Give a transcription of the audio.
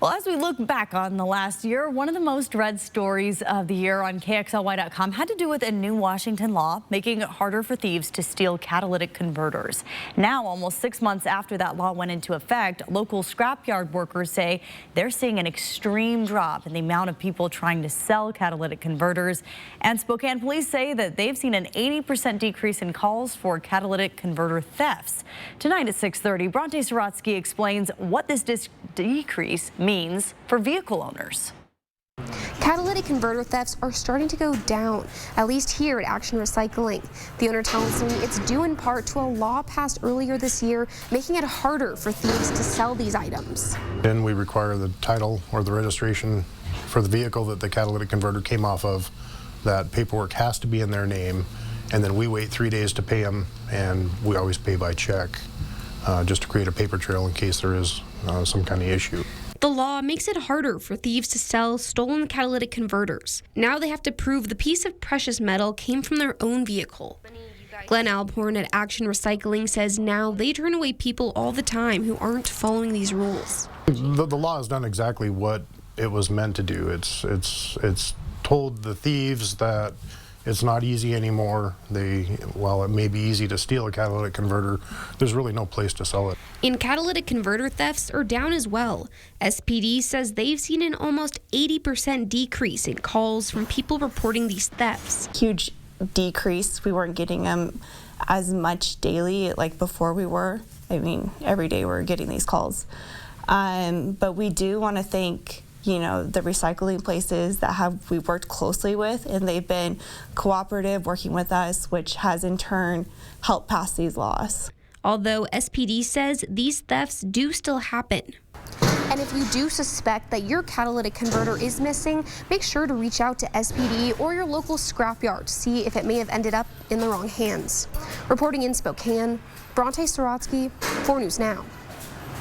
Well, as we look back on the last year, one of the most read stories of the year on KXLY.com had to do with a new Washington law making it harder for thieves to steal catalytic converters. Now, almost 6 months after that law went into effect, local scrapyard workers say they're seeing an extreme drop in the amount of people trying to sell catalytic converters. And Spokane police say that they've seen an 80% decrease in calls for catalytic converter thefts. Tonight at 6:30, Bronte Sorotsky explains what this decrease means for vehicle owners. Catalytic converter thefts are starting to go down, at least here at Action Recycling. The owner tells me it's due in part to a law passed earlier this year, making it harder for thieves to sell these items. Then we require the title or the registration for the vehicle that the catalytic converter came off of. That paperwork has to be in their name, and then we wait 3 days to pay them, and we always pay by check, just to create a paper trail in case there is some kind of issue. The law makes it harder for thieves to sell stolen catalytic converters. Now they have to prove the piece of precious metal came from their own vehicle. Glen Ahlborn at Action Recycling says now they turn away people all the time who aren't following these rules. The law has done exactly what it was meant to do. It's told the thieves that it's not easy anymore. While it may be easy to steal a catalytic converter, there's really no place to sell it. And catalytic converter thefts are down as well. SPD says they've seen an almost 80% decrease in calls from people reporting these thefts. Huge decrease. We weren't getting them as much daily like before we were. I mean, every day we're getting these calls. But we do want to thank the recycling places that we've worked closely with, and they've been cooperative working with us, which has in turn helped pass these laws. Although SPD says these thefts do still happen. And if you do suspect that your catalytic converter is missing, make sure to reach out to SPD or your local scrapyard to see if it may have ended up in the wrong hands. Reporting in Spokane, Bronte Sorotsky, 4 News Now.